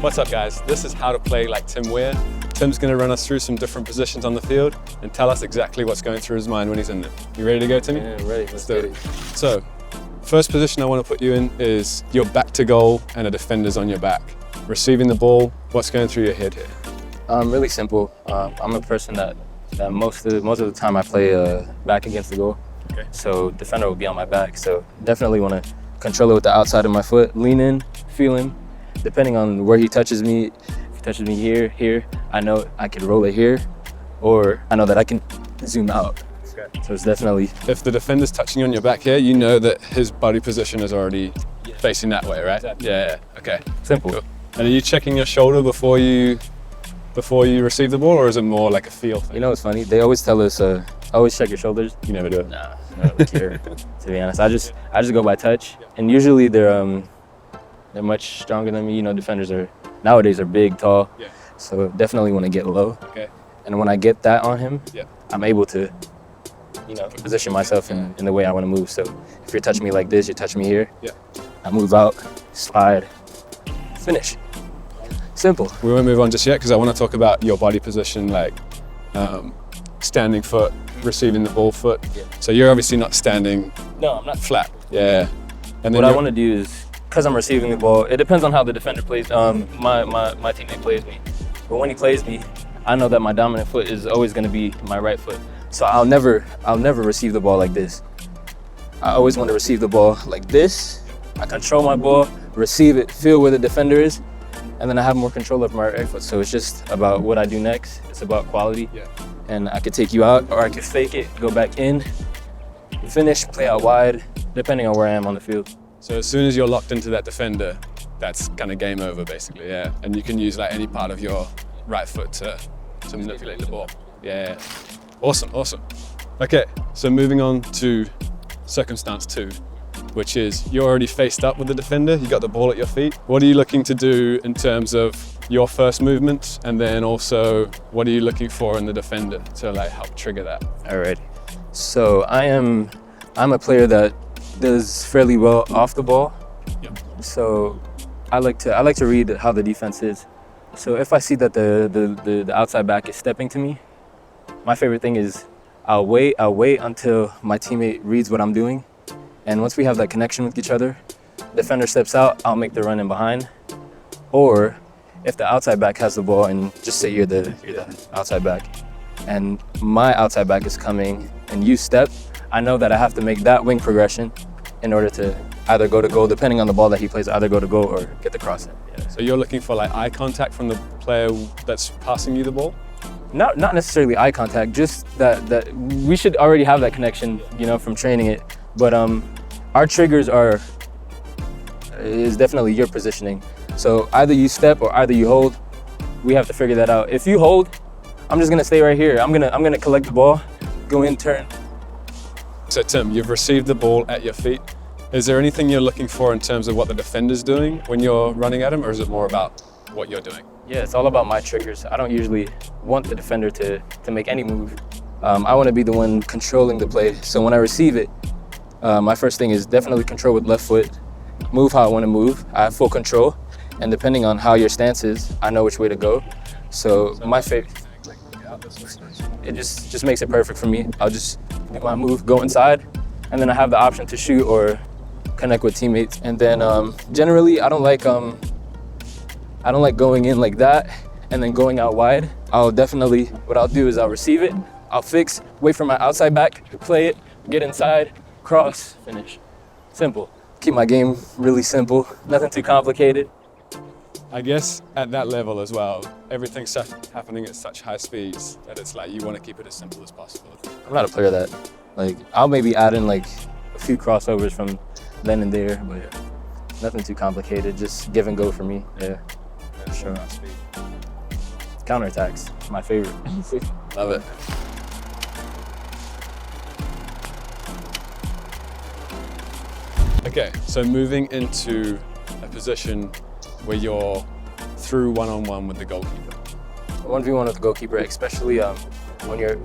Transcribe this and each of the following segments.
What's up guys, this is how to play like Tim Weah. Tim's going to run us through some different positions on the field and tell us exactly what's going through his mind when he's in there. You ready to go, Timmy? Yeah, I'm ready. Let's do it. So, first position I want to put you in is your back to goal and a defender's on your back. Receiving the ball, what's going through your head here? Really simple. I'm a person that most of the time I play back against the goal. Okay. So defender will be on my back. So definitely want to control it with the outside of my foot. Lean in, feel him. Depending on where he touches me, if he touches me here, I know I can roll it here, or I know that I can zoom out. Okay. So it's definitely. If the defender's touching you on your back here, you know that his body position is already facing that way, right? Exactly. Yeah. Okay. Simple. Cool. And are you checking your shoulder before you receive the ball, or is it more like a feel thing? You know what's funny? They always tell us, always check your shoulders. You never do it. Nah, I don't really care. To be honest, I just go by touch, and usually they're much stronger than me. You know, defenders nowadays are big, tall. Yeah. So definitely want to get low. Okay. And when I get that on him, Yeah. I'm able to, position myself in the way I want to move. So if you're touching me like this, you touch me here. Yeah. I move out, slide, finish. Simple. We won't move on just yet because I want to talk about your body position, like standing foot, receiving the ball foot. Yeah. So you're obviously not standing No, I'm not flat. Yeah. And then what I want to do is, because I'm receiving the ball, it depends on how the defender plays. My teammate plays me, but when he plays me, I know that my dominant foot is always going to be my right foot. So I'll never receive the ball like this. I always want to receive the ball like this. I control my ball, receive it, feel where the defender is, and then I have more control of my right foot. So it's just about what I do next. It's about quality. Yeah. And I could take you out, or I could fake it, go back in, finish, play out wide, depending on where I am on the field. So as soon as you're locked into that defender, that's kind of game over basically, yeah. And you can use like any part of your right foot to manipulate the ball. Yeah. Awesome. Okay, so moving on to circumstance 2, which is you're already faced up with the defender, you got the ball at your feet. What are you looking to do in terms of your first movement, and then also what are you looking for in the defender to like help trigger that? All right. So I'm a player that does fairly well off the ball. Yep. So I like to read how the defense is. So if I see that the outside back is stepping to me, my favorite thing is I'll wait until my teammate reads what I'm doing. And once we have that connection with each other, defender steps out, I'll make the run in behind. Or if the outside back has the ball, and just say you're the outside back, and my outside back is coming and you step, I know that I have to make that wing progression in order to either go to goal, depending on the ball that he plays, either go to goal or get the cross in. Yeah. So you're looking for like eye contact from the player that's passing you the ball? Not necessarily eye contact, just that we should already have that connection, from training it. But our triggers is definitely your positioning. So either you step or either you hold. We have to figure that out. If you hold, I'm just gonna stay right here. I'm gonna collect the ball, go in, turn. So Tim, you've received the ball at your feet. Is there anything you're looking for in terms of what the defender's doing when you're running at him, or is it more about what you're doing? Yeah, it's all about my triggers. I don't usually want the defender to make any move. I want to be the one controlling the play. So when I receive it, my first thing is definitely control with left foot, move how I want to move. I have full control, and depending on how your stance is, I know which way to go. So my favorite, it just makes it perfect for me. I'll just do my move, go inside, and then I have the option to shoot or connect with teammates. And then generally, I don't like going in like that and then going out wide. What I'll do is I'll receive it, I'll fix, wait for my outside back, play it, get inside, cross, finish. Simple. Keep my game really simple, nothing too complicated. I guess at that level as well, everything's happening at such high speeds that it's like you want to keep it as simple as possible. I'm not a player that, I'll maybe add in a few crossovers from then and there, but nothing too complicated, just give and go for me. Yeah, sure. Counterattacks, my favorite. Love it. Okay, so moving into a position where you're through one-on-one with the goalkeeper. 1v1 with the goalkeeper, especially when you're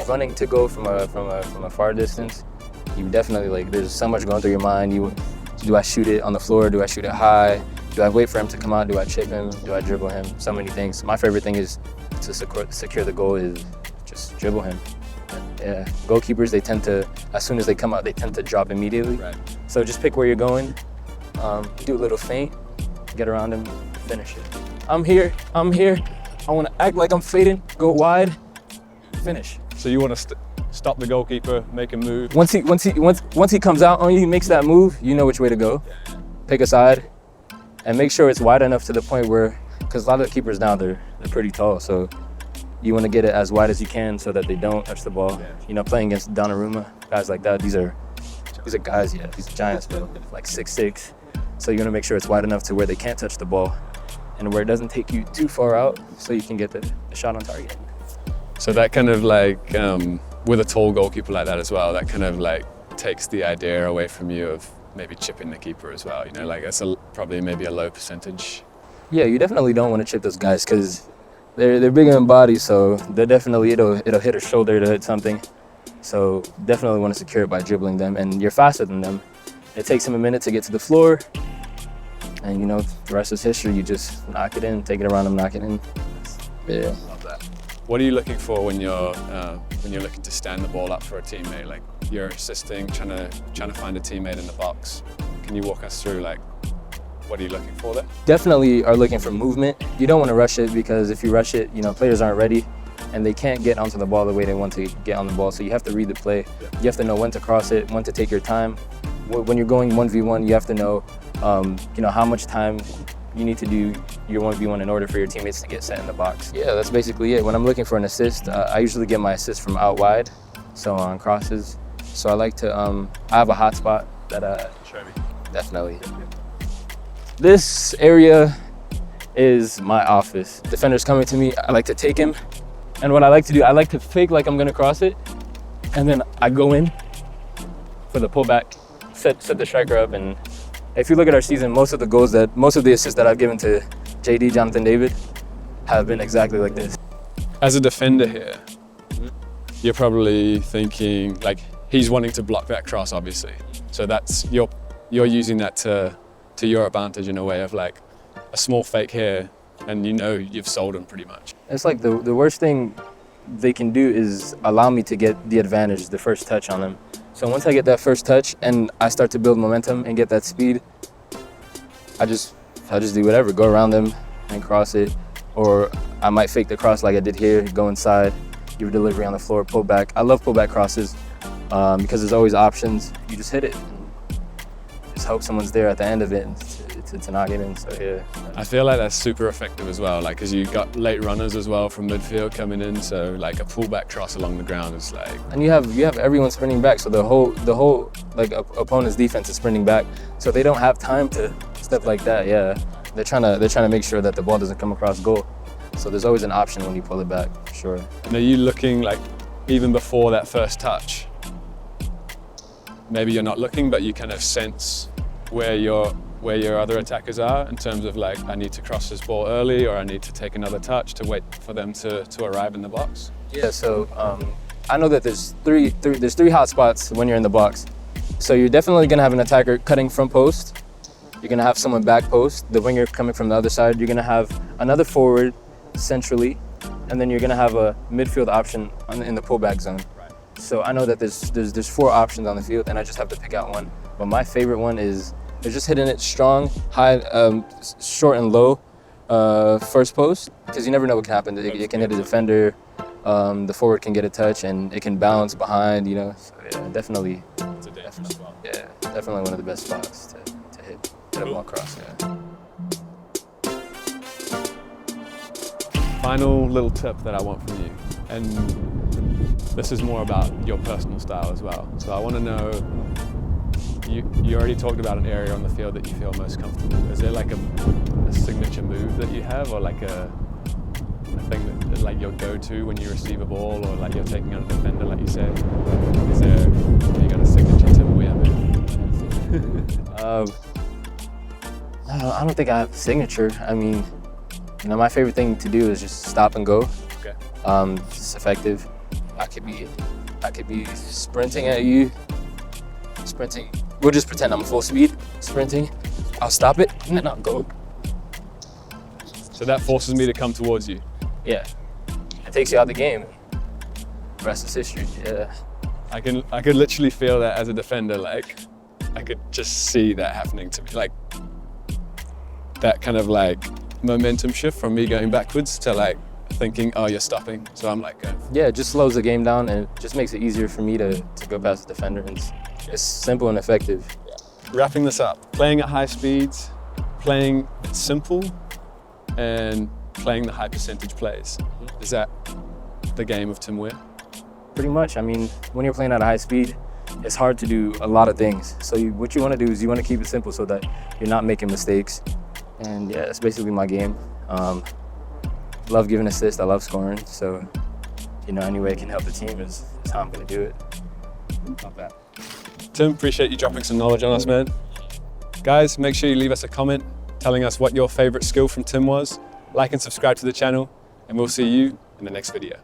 running to go from a far distance, you definitely there's so much going through your mind. Do I shoot it on the floor? Do I shoot it high? Do I wait for him to come out? Do I chip him? Do I dribble him? So many things. My favorite thing is to secure the goal is just dribble him. Yeah, goalkeepers, they tend to, as soon as they come out, they tend to drop immediately. Right. So just pick where you're going, do a little feint, get around him, finish it. I'm here. I want to act like I'm fading, go wide, finish. So you want to stop the goalkeeper, make him move. Once he comes out on you, he makes that move, you know which way to go. Pick a side, and make sure it's wide enough to the point where, because a lot of the keepers now, they're pretty tall, so you want to get it as wide as you can so that they don't touch the ball. Yeah. You know, playing against Donnarumma, guys like that, these are guys, yeah, these giants, bro, like 6'6". So you want to make sure it's wide enough to where they can't touch the ball and where it doesn't take you too far out so you can get the shot on target. So that kind of like, with a tall goalkeeper like that as well, that kind of like takes the idea away from you of maybe chipping the keeper as well. You know, like that's probably maybe a low percentage. Yeah, you definitely don't want to chip those guys because they're bigger in body, so they're definitely, it'll hit a shoulder to hit something. So definitely want to secure it by dribbling them, and you're faster than them. It takes them a minute to get to the floor, and you know, the rest is history. You just knock it in, take it around them, knock it in. Yeah. Love that. What are you looking for when you're looking to stand the ball up for a teammate? Like you're assisting, trying to find a teammate in the box. Can you walk us through like what are you looking for there? Definitely are looking for movement. You don't want to rush it because if you rush it, you know, players aren't ready and they can't get onto the ball the way they want to get on the ball. So you have to read the play. You have to know when to cross it, when to take your time. When you're going 1v1, you have to know, you know, how much time you need to do your 1v1 in order for your teammates to get set in the box. Yeah, that's basically it. When I'm looking for an assist, I usually get my assist from out wide, so on crosses. So I like to, I have a hot spot that Show me. definitely. This area is my office. Defender's coming to me, I like to take him. And what I like to do, I like to fake like I'm gonna cross it. And then I go in for the pullback, set the striker up. And if you look at our season, most of the assists that I've given to JD, Jonathan David, have been exactly like this. As a defender here, you're probably thinking like he's wanting to block that cross, obviously. So that's you're using that to your advantage in a way of like a small fake here, and you know you've sold him pretty much. It's like the worst thing they can do is allow me to get the advantage, the first touch on them. So once I get that first touch and I start to build momentum and get that speed, I just do whatever, go around them and cross it. Or I might fake the cross like I did here, go inside, give a delivery on the floor, pull back. I love pullback crosses because there's always options. You just hit it. Just hope someone's there at the end of it to knock it in. So yeah. I feel like that's super effective as well, like because you've got late runners as well from midfield coming in, so like a pullback cross along the ground is like. And you have everyone sprinting back, so the whole like opponent's defense is sprinting back, so they don't have time to step like that. Yeah, they're trying to make sure that the ball doesn't come across goal. So there's always an option when you pull it back, for sure. And are you looking like even before that first touch? Maybe you're not looking, but you kind of sense where your other attackers are in terms of like, I need to cross this ball early, or I need to take another touch to wait for them to arrive in the box. Yeah, so I know that there's three hot spots when you're in the box. So you're definitely gonna have an attacker cutting front post. You're gonna have someone back post, the winger coming from the other side. You're gonna have another forward centrally, and then you're gonna have a midfield option in the pullback zone. So I know that there's 4 options on the field, and I just have to pick out one. But my favorite one is they're just hitting it strong, high, short and low, first post, because you never know what can happen. It can hit a defender, the forward can get a touch, and it can bounce behind. You know, so yeah, definitely. It's a dangerous spot. Yeah, definitely one of the best spots to hit a ball across. Yeah. Final little tip that I want from you, and this is more about your personal style as well. So I want to know, you already talked about an area on the field that you feel most comfortable. Is there like a signature move that you have, or like a thing that like your go-to when you receive a ball, or like you're taking on a defender, like you said? Have you got a signature Tim Weah move? I don't think I have a signature. I mean, you know, my favorite thing to do is just stop and go. Okay. It's effective. I could be sprinting at you. Sprinting. We'll just pretend I'm full speed sprinting. I'll stop it and then I'll go So that forces me to come towards you. Yeah, it takes you out the game. The rest is history. Yeah. I could literally feel that as a defender. Like, I could just see that happening to me. Like, that kind of like momentum shift from me going backwards to like thinking, oh, you're stopping. So I'm like, Yeah, it just slows the game down and it just makes it easier for me to go past the defender. And it's simple and effective. Wrapping this up, playing at high speeds, playing simple, and playing the high percentage plays. Is that the game of Tim Weah? Pretty much. I mean, when you're playing at a high speed, it's hard to do a lot of things. So what you want to do is you want to keep it simple so that you're not making mistakes. And yeah, that's basically my game. Love giving assists. I love scoring. So, any way I can help the team is how I'm going to do it. Not bad. Tim, appreciate you dropping some knowledge on us, man. Guys, make sure you leave us a comment telling us what your favorite skill from Tim was. Like and subscribe to the channel, and we'll see you in the next video.